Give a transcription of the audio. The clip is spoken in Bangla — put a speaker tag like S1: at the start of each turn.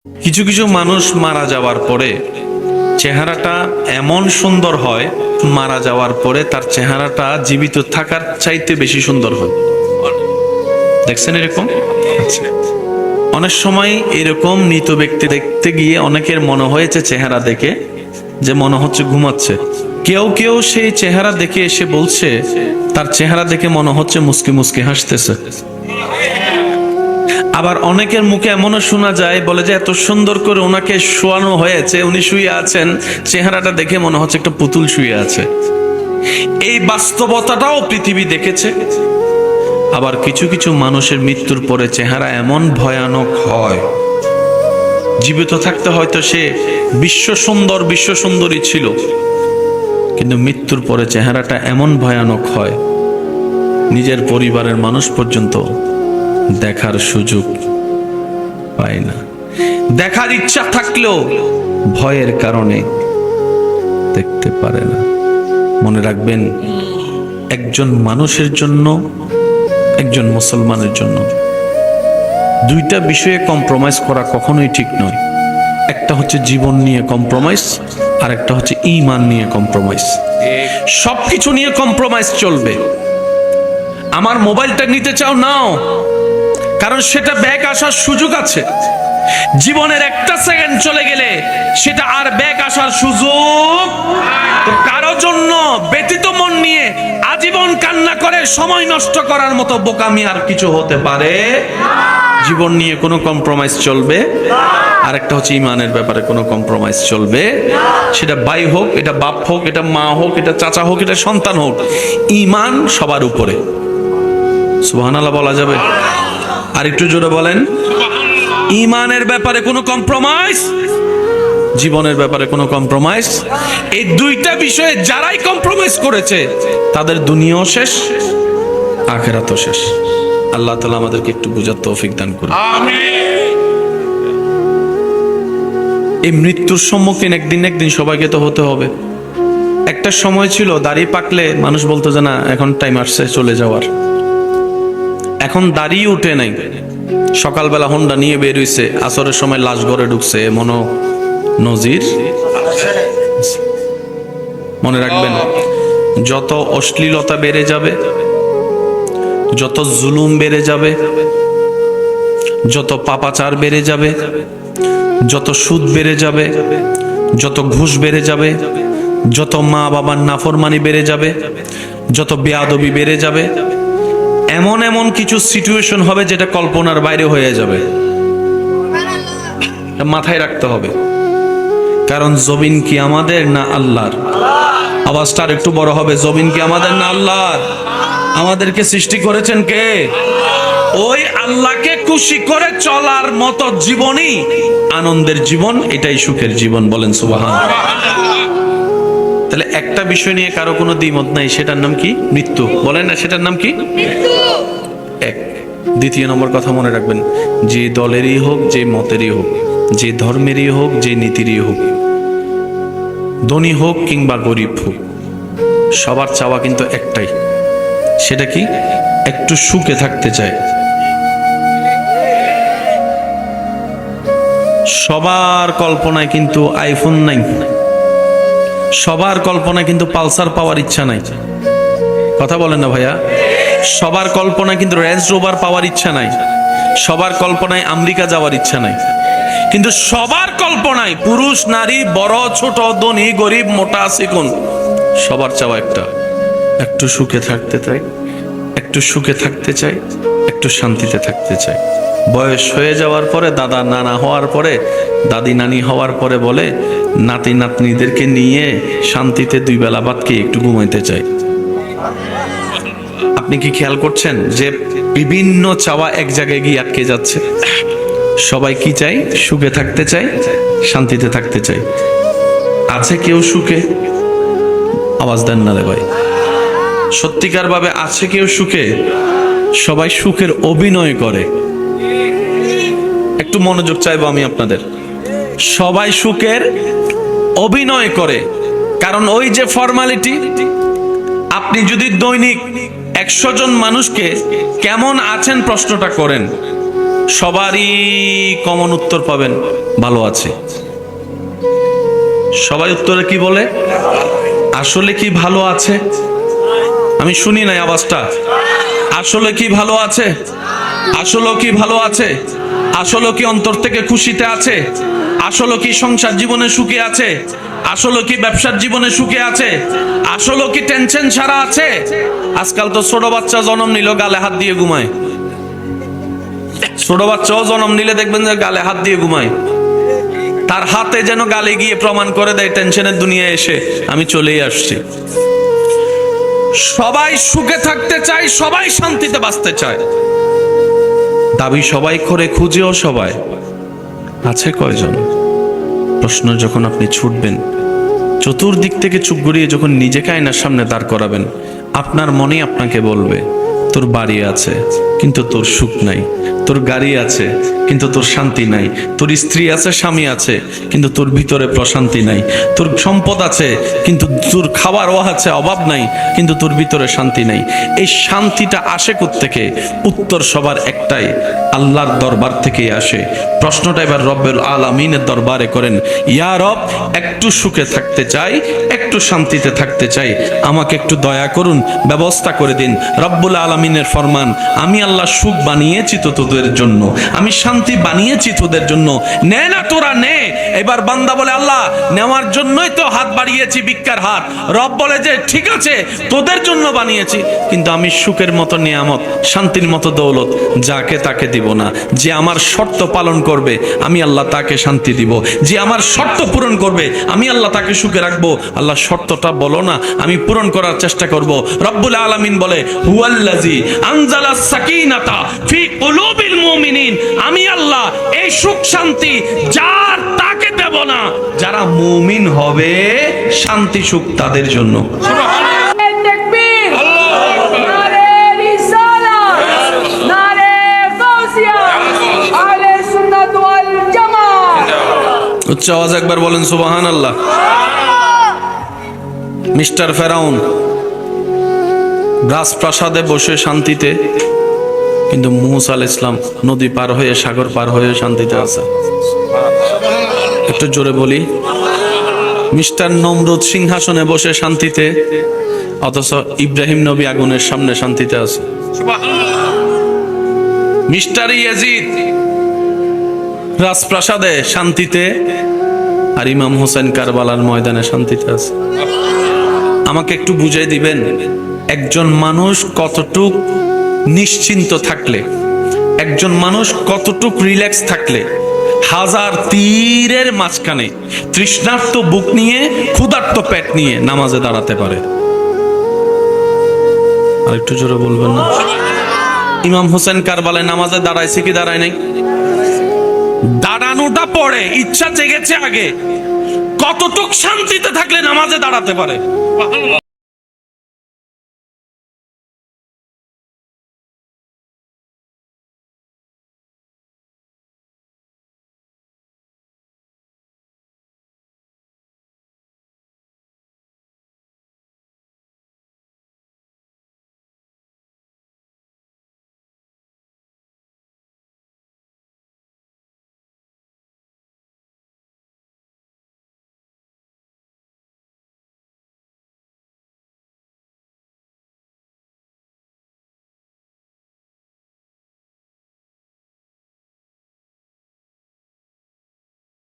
S1: কিছু কিছু মানুষ মারা যাওয়ার পরে চেহারাটা এমন সুন্দর হয়, মারা যাওয়ার পরে তার চেহারাটা জীবিত থাকার চাইতে বেশি সুন্দর হয়। দেখছেন এরকম? আচ্ছা, অনেক সময় এরকম মৃত ব্যক্তি দেখতে গিয়ে অনেকের মনে হয়েছে চেহারা দেখে যে মনে হচ্ছে ঘুমাচ্ছে। কেউ কেউ সেই চেহারা দেখে এসে বলছে তার চেহারা দেখে মনে হচ্ছে মুস্কি মুস্কি হাসতেছে। আবার অনেকের মুখে এমনও শোনা যায়, বলে যে এত সুন্দর করে ওনাকে শোয়ানো হয়েছে, উনি শুয়ে আছেন, চেহারাটা দেখে মনে হচ্ছে একটা পুতুল শুয়ে আছে। এই বাস্তবতাটাও পৃথিবী দেখেছে। আবার কিছু কিছু মানুষের মৃত্যুর পরে চেহারা এমন ভয়ানক হয়, জীবিত থাকতে হয়তো সে বিশ্ব সুন্দরী ছিল, কিন্তু মৃত্যুর পরে চেহারাটা এমন ভয়ানক হয় নিজের পরিবারের মানুষ পর্যন্ত দেখার সুযোগ পায় না। দেখার ইচ্ছা থাকলেও ভয়ের কারণে দেখতে পারে না। মনে রাখবেন, একজন মানুষের জন্য, একজন মুসলমানের জন্য দুইটা বিষয়ে কম্প্রোমাইজ করা কখনোই ঠিক নয়। একটা হচ্ছে জীবন নিয়ে কম্প্রোমাইজ, আর একটা হচ্ছে ঈমান নিয়ে কম্প্রোমাইজ। সবকিছু নিয়ে কম্প্রোমাইজ চলবে। আমার মোবাইলটা নিতে চাও, নাও, কারণ সেটা ব্যাক আসার সুযোগ আছে। জীবনের একটা সেকেন্ড চলে গেলে সেটা আর ব্যাক আসার সুযোগ। তো কারো জন্য ব্যতীত মন নিয়ে আজীবন কান্না করে সময় নষ্ট করার মতো বোকামি আর কিছু হতে পারে? জীবন নিয়ে কোনো কম্প্রোমাইজ চলবে। আর একটা হচ্ছে ঈমানের ব্যাপারে কোনো কম্প্রোমাইজ চলবে। সেটা ভাই হোক, এটা বাপ হোক, এটা মা হোক, এটা চাচা হোক, এটা সন্তান হোক, ঈমান সবার উপরে। সুবহানাল্লাহ বলা যাবে? আর একটু জোরে বলেন। ঈমানের ব্যাপারে কোনো কম্প্রোমাইজ, জীবনের ব্যাপারে কোনো কম্প্রোমাইজ। এই দুইটা বিষয়ে যারাই কম্প্রোমাইজ করেছে তাদের দুনিয়াও শেষ, আখিরাতও শেষ। আল্লাহ তাআলা আমাদেরকে একটু বুঝার তৌফিক দান করুন। আমিন। এই মৃত্যুর সম্মুখীন একদিন সবাইকে তো হতে হবে। একটা সময় ছিল দাড়ি পাকলে মানুষ বলতো যে না, এখন টাইম আসছে চলে যাওয়ার। এখন দাড়ি উঠে নাই, সকালবেলা হোন্ডা নিয়ে বের হইছে, আসরের সময় লাশ ঘরে ঢুকছে, এমনও নজির। মনে রাখবেন, যত অশ্লীলতা বেড়ে যাবে, যত জুলুম বেড়ে যাবে, যত পাপাচার বেড়ে যাবে, যত সুদ বেড়ে যাবে, যত ঘুষ বেড়ে যাবে, যত মা বাবার নাফরমানি বেড়ে যাবে, যত বেয়াদবি বেড়ে যাবে, এমন এমন কিছু সিচুয়েশন হবে যেটা কল্পনার বাইরে হয়ে যাবে। মাথায় রাখতে হবে, কারণ জমিন কি আমাদের না আল্লাহর? আওয়াজটা আর একটু বড় হবে। জমিন কি আমাদের না আল্লাহর? আমাদেরকে সৃষ্টি করেছেন কে? ওই আল্লাহকে খুশি করে চলার মতো জীবনই আনন্দের জীবন, এটাই সুখের জীবন। বলেন সুবহানাল্লাহ। তাহলে একটা বিষয় নিয়ে কারো কোনো দ্বিমত নাই, সেটার নাম কি? মৃত্যু। বলেন না, সেটার নাম কি? এক। দ্বিতীয় নম্বর কথা মনে রাখবেন, যে দলেরই হোক, যে মতেরই হোক, যে ধর্মেরই হোক, যে নীতিরই হোক, ধনী হোক কিংবা গরিব হোক, সবার চাওয়া কিন্তু একটাই। সেটা কি? একটু সুখে থাকতে চায়। সবার কল্পনায় কিন্তু আইফোন নাই, সবার কল্পনায় কিন্তু পালসার পাওয়ার ইচ্ছা নাই। কথা বলেন না ভাইয়া? সবার কল্পনায় কিন্তু রেঞ্জ রোভার পাওয়ার ইচ্ছা নাই, সবার কল্পনায় আমেরিকা যাওয়ার ইচ্ছা নাই। কিন্তু সবার কল্পনায় পুরুষ নারী, বড় ছোট, ধনী গরিব, মোটা চিকন, সবার চাওয়া একটা, একটু সুখে থাকতে চাই, একটু সুখে থাকতে চাই, একটু শান্তিতে থাকতে চাই। বয়স হয়ে যাওয়ার পরে, দাদা নানা হওয়ার পরে, দাদি নানি হওয়ার পরে বলে নাতি নাতনিদেরকে নিয়ে শান্তিতে দুই বেলা ভাত খেয়ে একটু ঘুমাইতে চাই। আপনি কি খেয়াল করছেন যে বিভিন্ন চাওয়া এক জায়গায় গিয়ে আটকে যাচ্ছে? সবাই কি চাই? সুখে থাকতে চাই, শান্তিতে থাকতে চাই। আছে কেউ সুখে? আওয়াজ দেন না রে ভাই। সত্যিকার ভাবে আছে কেউ সুখে? সবাই সুখের অভিনয় করে। একটু মনোযোগ চাইবো আমি আপনাদের। সবাই সুখের অভিনয় করে, কারণ ওই যে ফর্মালিটি। আপনি যদি দৈনিক 100 জন মানুষকে কেমন আছেন প্রশ্নটা করেন, সবারই কমন উত্তর পাবেন, ভালো আছে। সবাই উত্তরে কি বলে? আসলে কি ভালো আছে? আমি শুনি নাই আওয়াজটা। আসলে কি ভালো আছে? আসলে কি ভালো আছে? আসলে কি অন্তর থেকে খুশিতে আছে? আসলে কি সংসার জীবনে সুখে আছে? আসলে কি ব্যবসার জীবনে সুখে আছে? আসলে কি টেনশন ছাড়া আছে? আজকাল তো ছোট বাচ্চা জন্ম নিল গালে হাত দিয়ে ঘুমায়। ছোট বাচ্চাও জন্ম নিলে দেখবেন যে গালে হাত দিয়ে ঘুমায়। তার হাতে যেন গালে গিয়ে প্রমাণ করে দেয় টেনশনের দুনিয়ায় এসে আমি চলেই আসছি। সবাই সুখে থাকতে চায়, সবাই শান্তিতে বাঁচতে চায়, দাবি সবাই করে, খুঁজেও সবাই। আছে কয়জন? প্রশ্ন যখন আপনি ছুটবেন, চতুর্দিক থেকে চুপ গড়িয়ে যখন নিজেকে আয়নার সামনে দাঁড় করাবেন, আপনার মনেই আপনাকে বলবে তোর বাড়ি আছে কিন্তু তোর সুখ নাই, তোর গাড়ি আছে কিন্তু তোর শান্তি নাই, তোর স্ত্রী আছে, স্বামী আছে, কিন্তু তোর ভিতরে প্রশান্তি নাই, তোর সম্পদ আছে কিন্তু তোর খাবারও আছে, অভাব নাই, কিন্তু তোর ভিতরে শান্তি নাই। এই শান্তিটা আসে কোত্থেকে? উত্তর সবার একটাই, আল্লাহর দরবার থেকেই আসে। প্রশ্নটা এবার রব্বুল আলামিনের দরবারে করেন, ইয়া রব, একটু সুখে থাকতে চাই, একটু শান্তিতে থাকতে চাই, আমাকে একটু দয়া করুন, ব্যবস্থা করে দিন। রব্বুল আলামিনের ফরমান, আমি আল্লাহ সুখ বানিয়েছি তো তোদের জন্য, আমি শান্তি বানিয়েছি তোদের জন্য, নে না তোরা নে। এবার বান্দা বলে, আল্লাহ নেওয়ার জন্যই তো হাত বাড়িয়েছি, ভিক্ষার হাত। রব বলে যে ঠিক আছে তোদের জন্য বানিয়েছি, কিন্তু আমি সুখের মতো নিয়ামত, শান্তির মতো দৌলত যাকে তাকে দিব না। যে আমার শর্ত পালন করবে আমি আল্লাহ তাকে শান্তি দিব, যে আমার শর্ত পূরণ করবে আমি আল্লাহ তাকে সুখে রাখবো। আল্লাহ শর্তটা বলো না, আমি পূরণ করার চেষ্টা করব। রব্বুল আলামিন বলে, হুয়াল্লাযী আনজালাস সাকিনাতা ফি কুলুবিল মুমিনিন, আমি আল্লাহ এই সুখ শান্তি যার তাকে দেব না, যারা মুমিন হবে শান্তি সুখ তাদের জন্য। উচ্চ আওয়াজ একবার বলেন সুবহানাল্লাহ। মিস্টার ফেরাউন রাজপ্রাসাদে বসে শান্তিতে, কিন্তু মুসা আলাইহিস সালাম নদী পার হয়ে, সাগর পার হয়ে শান্তিতে আছে। একটু জোরে বলি। মিস্টার নমরুদ সিংহাসনে বসে শান্তিতে, অথচ ইব্রাহিম নবী আগুনের সামনে শান্তিতে আছে। মিস্টার ইয়াজিদ রাজপ্রাসাদে শান্তিতে, আর ইমাম হোসেন কারবালার ময়দানে শান্তিতে আছে। আমাকে একটু বুঝিয়ে দিবেন, একজন মানুষ কতটুক নিশ্চিন্ত থাকলে, একজন মানুষ কতটুক রিল্যাক্স থাকলে হাজার তীরের মাঝখানে তৃষ্ণার্ত বুক নিয়ে, ক্ষুধার্ত পেট নিয়ে নামাজে দাঁড়াতে পারে? আর একটু জোরে বলবেন না? ইমাম হোসেন কারবালায় নামাজে দাঁড়াইছে কি দাঁড়ায় নাই? দাঁড়ানোটা পড়ে, ইচ্ছা জেগেছে আগে। কতটুক শান্তিতে থাকলে নামাজে দাঁড়াতে পারে?